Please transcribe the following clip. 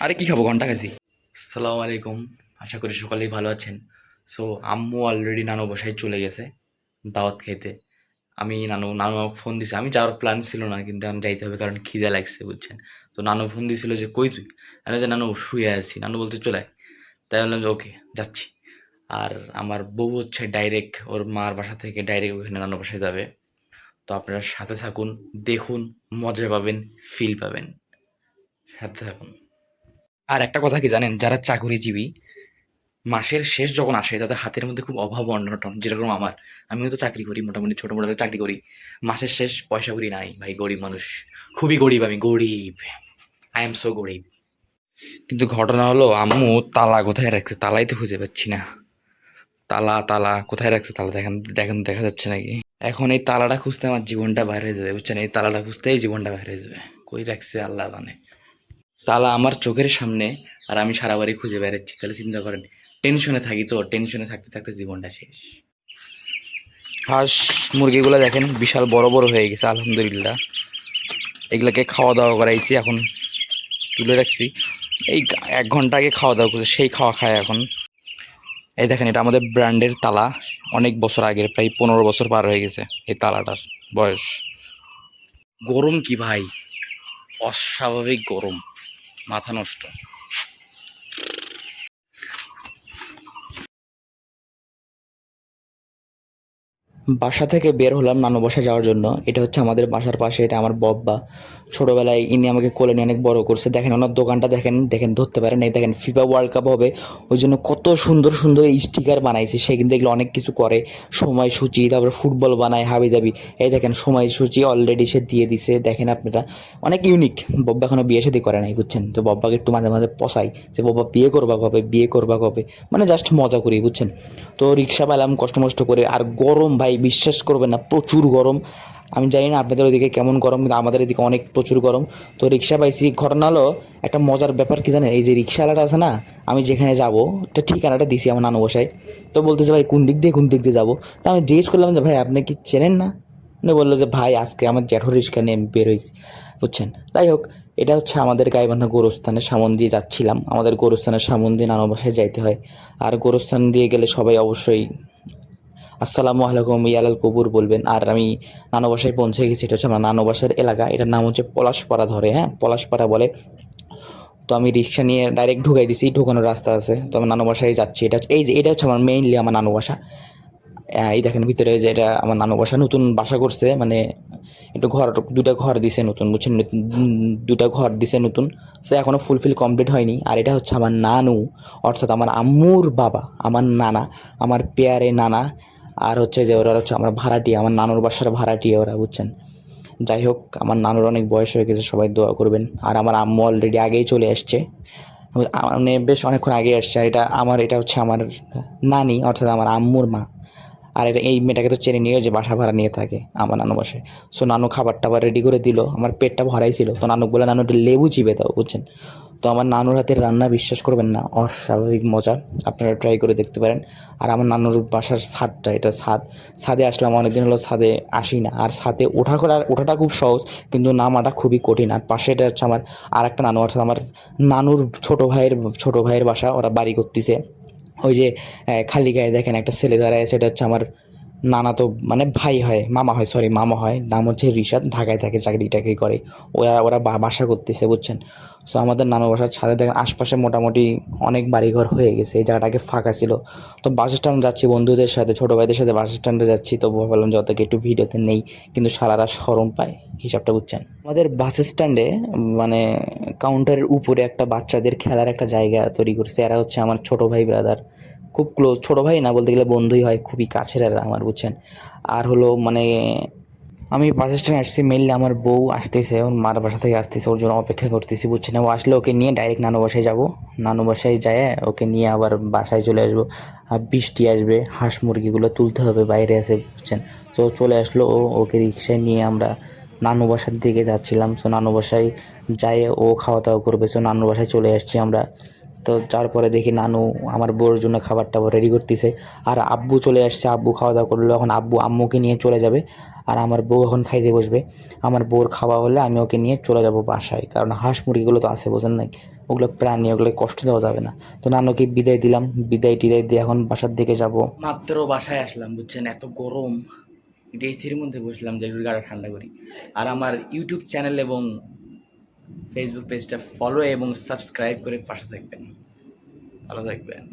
আরে কি খাবো, ঘন্টা খাইছি। আসসালামু আলাইকুম, আশা করি সকলেই ভালো আছেন। সো আম্মু অলরেডি নানু বাসায় চলে গেছে দাওয়াত খাইতে। আমি নানু আমাকে ফোন দিছে, আমি যাওয়ার প্ল্যান ছিল না, কিন্তু আমি যাইতে হবে কারণ খিদে লাগছে বুঝছেন। তো নানু ফোন দিছিল যে কই তুই, আমি যে নানু শুয়ে আছি, নানু বলতে চলে আয়। তাই বললাম যে ওকে যাচ্ছি। আর আমার বউ হচ্ছে ডাইরেক্ট ওর মার বাসা থেকে ডাইরেক্ট ওখানে নানু বাসায় যাবে। তো আপনারা সাথে থাকুন, দেখুন, মজা পাবেন, ফিল পাবেন, সাথে থাকুন। আর একটা কথা কি জানেন, যারা চাকরিজীবী মাসের শেষ যখন আসে তাদের হাতের মধ্যে খুব অভাব অনটন, যেরকম আমার। আমিও তো চাকরি করি, মোটামুটি ছোট মোটো চাকরি করি। মাসের শেষ পয়সা করি নাই ভাই, গরিব মানুষ, খুবই গরিব, আমি গরিব, আই এম সো গরিব। কিন্তু ঘটনা হলো আম্মু তালা কোথায় রাখছে, তালাই তো খুঁজে পাচ্ছি না। তালা তালা কোথায় রাখছে, তালা দেখেন দেখেন, দেখা যাচ্ছে নাকি? এখন এই তালাটা খুঁজতে আমার জীবনটা বাইরে হয়ে যাবে বুঝছেন, এই তালাটা খুঁজতেই জীবনটা বাইরে হয়ে যাবে। কই রাখছে আল্লাহ জানে। তালা আমার চোখের সামনে, আর আমি সারা বাড়ি খুঁজে বেড়াচ্ছি, তাহলে চিন্তা করেন। টেনশনে থাকি, তো টেনশনে থাকতে থাকতে জীবনটা শেষ। হাঁস মুরগিগুলো দেখেন বিশাল বড় বড় হয়ে গেছে আলহামদুলিল্লাহ। এগুলাকে খাওয়া দাওয়া করাইছি, এখন তুলে রাখছি। এই 1 ঘন্টা আগে খাওয়া দাওয়া করছে, সেই খাওয়া খায় এখন। এই দেখেন, এটা আমাদের ব্র্যান্ডের তালা, অনেক বছর আগের, প্রায় 15 বছর পার হয়ে গেছে এই তালাটার বয়স। গরম কি ভাই, অস্বাভাবিক গরম, মাথা নষ্ট। বাসা থেকে বের হলাম নানু বাসায় যাওয়ার জন্য। এটা হচ্ছে আমাদের বাসার পাশে, এটা আমার বব্বা। ছোটবেলায় ইনি আমাকে কোলে নিয়ে অনেক বড় করছে। দেখেন ওনার দোকানটা, দেখেন দেখেন ধরতে পারেন, এই দেখেন ফিফা ওয়ার্ল্ড কাপ হবে, ওই জন্য কত সুন্দর সুন্দর স্টিকার বানাইছে সে, কিন্তু এগুলো অনেক কিছু করে, সময়সূচি, তারপরে ফুটবল বানায় হাবি জাবি। এই দেখেন সময়সূচি অলরেডি সে দিয়ে দিছে, দেখেন আপনারা, অনেক ইউনিক। বব্বা এখনো বিয়ে শাদী করে নাই বুঝছেন, তো বব্বাকে একটু মাঝে মাঝে পসাই যে বব্বা বিয়ে করবা কবে, বিয়ে করবা কবে, মানে জাস্ট মজা করি বুঝছেন। তো রিক্সা পেলাম কষ্ট মষ্ট করে, আর গরম ভাই বিশ্বাস করবেন না, প্রচুর গরম। আমি জানি না আপনাদের ওইদিকে কেমন গরম, কিন্তু আমাদের এদিকে অনেক প্রচুর গরম। তো রিক্সা পাইছি। ঘটনা হলো, একটা মজার ব্যাপার কি জানেন, এই যে রিক্সাওয়ালাটা আছে না, আমি যেখানে যাবো তো ঠিকানাটা দিছি আমার নানু বসায়। তো বলতেছে ভাই কোন দিক দিয়ে যাবো। তো আমি জিজ্ঞেস করলাম যে ভাই আপনি কি চেনেন না। উনি বললো যে ভাই আজকে আমার জ্যাঠো রিক্সা নিয়ে আমি বের হয়েছি বুঝছেন। যাই হোক, এটা হচ্ছে আমাদের গাইবান্ধা গোরস্থানের সামন দিয়ে যাচ্ছিলাম। আমাদের গোরস্থানের সামন দিয়ে নানু বাসায় যাইতে হয়। আর গোরস্থান দিয়ে গেলে সবাই অবশ্যই আসসালামু আলাইকুম ইয়ালাল কবুর বলবেন। আর আমি নানু বাসায় পৌঁছে গেছি, এটা হচ্ছে আমার নানু বাসার এলাকা, এটার নাম হচ্ছে পলাশপাড়া ধরে, হ্যাঁ পলাশপাড়া বলে। তো আমি রিক্সা নিয়ে ডাইরেক্ট ঢুকাই দিছি, ঢুকানোর রাস্তা আছে। তো আমি নানু বাসায় যাচ্ছি, এই যে এটা হচ্ছে আমার মেইনলি আমার নানু বাসা। এই দেখেন ভিতরে যে এটা আমার নানু বাসা, নতুন বাসা করছে, মানে একটু ঘর, দুটা ঘর দিছে নতুন বুঝছেন, দুটা ঘর দিছে নতুন। সে এখনো ফুলফিল কমপ্লিট হয়নি। আর এটা হচ্ছে আমার নানু, অর্থাৎ আমার আম্মুর বাবা, আমার নানা, আমার পেয়ারে নানা। আর হচ্ছে যে ওরা হচ্ছে আমার ভাড়াটিয়া, আমার নানুর বাসার ভাড়াটিয়া ওরা বুঝছেন। যাই হোক, আমার নানুর অনেক বয়স হয়ে গেছে, সবাই দোয়া করবেন। আর আমার আম্মু অলরেডি আগেই চলে আসছে, মানে বেশ অনেকক্ষণ আগে আসছে। আর এটা হচ্ছে আমার নানি, অর্থাৎ আমার আম্মুর মা। আর এই মেয়েটাকে তো চেনে নিও, যে বাসা ভাড়া নিয়ে থাকে আমার নানু বাসায়। সো নানু খাবার টাবার রেডি করে দিল, আমার পেটটা ভরাই ছিল। তো নানু বলে, নানু একটু লেবু চিবে দাও বুঝছেন। তো আমার নানুর হাতের রান্না বিশ্বাস করবেন না, অস্বাভাবিক মজা, আপনারা ট্রাই করে দেখতে পারেন। আর আমার নানুর বাসার ছাদটা, এটা ছাদে আসলাম, অনেকদিন হলো ছাদে আসি না। আর ছাদে ওঠাটা খুব সহজ, কিন্তু নামাটা খুবই কঠিন। আর পাশে এটা হচ্ছে আমার আর একটা নানু, অর্থাৎ আমার নানুর ছোট ভাইয়ের বাসা, ওরা বাড়ি করতেছে। ওই যে খালি গায়ে দেখেন একটা ছেলে দাঁড়ায় আছে, এটা হচ্ছে আমার নানা, তো মানে ভাই হয়, মামা হয়, সরি মামা হয়, নাম হচ্ছে রিশাদ, ঢাকায় থাকে, চাকরি টাকরি করে। ওরা ওরা বাসা করতেছে বুঝছেন। সো আমাদের নানু বাসার ছাদে দেখেন আশপাশে মোটামুটি অনেক বাড়িঘর হয়ে গেছে, এই জায়গাটা আগে ফাঁকা ছিল। তো বাস স্ট্যান্ড যাচ্ছি বন্ধুদের সাথে, ছোটো ভাইদের সাথে বাস স্ট্যান্ডে যাচ্ছি। তো ভাবলাম যত একটু ভিডিওতে নেই, কিন্তু সারারা শরম পায়, হিসাবটা বুঝছেন। আমাদের বাস স্ট্যান্ডে মানে কাউন্টারের উপরে একটা বাচ্চাদের খেলার একটা জায়গা তৈরি করছে। এরা হচ্ছে আমার ছোটো ভাই ব্রাদার, খুব ক্লোজ, ছোটো ভাই না বলতে গেলে বন্ধুই হয়, খুবই কাছের এরা আমার বুঝছেন। আর হলো মানে আমি বাস স্ট্যান্ডে আসছি মেনলি, আমার বউ আসতেছে, ওর মার বাসা থেকে আসতেছে, ওর জন্য অপেক্ষা করতেছি বুঝছেন। ও আসলে ওকে নিয়ে ডাইরেক্ট নানু বাসায় যাবো, নানু বাসায় যায় ওকে নিয়ে আবার বাসায় চলে আসবো। আর বৃষ্টি আসবে, হাঁস মুরগিগুলো তুলতে হবে, বাইরে আছে বুঝছেন। তো চলে আসলো ও, ওকে রিক্সায় নিয়ে আমরা নানু বাসার দিকে যাচ্ছিলাম। সো নানু বাসায় যায় ও খাওয়া দাওয়া করবে, সো নানু বাসায় চলে আসছি আমরা। তো তারপরে দেখি নানু আমার বউর জন্য খাবার টাবার রেডি করতেছে, আর আব্বু চলে আসছে, আব্বু খাওয়া দাওয়া করলো, এখন আব্বু আম্মুকে নিয়ে চলে যাবে, আর আমার বউ এখন খাইতে বসবে। আমার বউর খাওয়া হলে আমি ওকে নিয়ে চলে যাব বাসায়, কারণ হাঁস মুরগিগুলো তো আছে, বোঝেন নাই, ওগুলো প্রাণী, ওগুলো কষ্ট দেওয়া যাবে না। তো নানুকে বিদায় দিলাম, বিদায় টিদায় দিয়ে এখন বাসার দিকে যাব। মাত্র বাসায় আসলাম, বুঝছেন, এত গরম, এটা এসির মধ্যে বসলাম যে একটু গাটা ঠান্ডা করি। আর আমার ইউটিউব চ্যানেল এবং ফেসবুক পেজটা ফলো এবং সাবস্ক্রাইব করে পাশে থাকবেন, ভালো থাকবেন।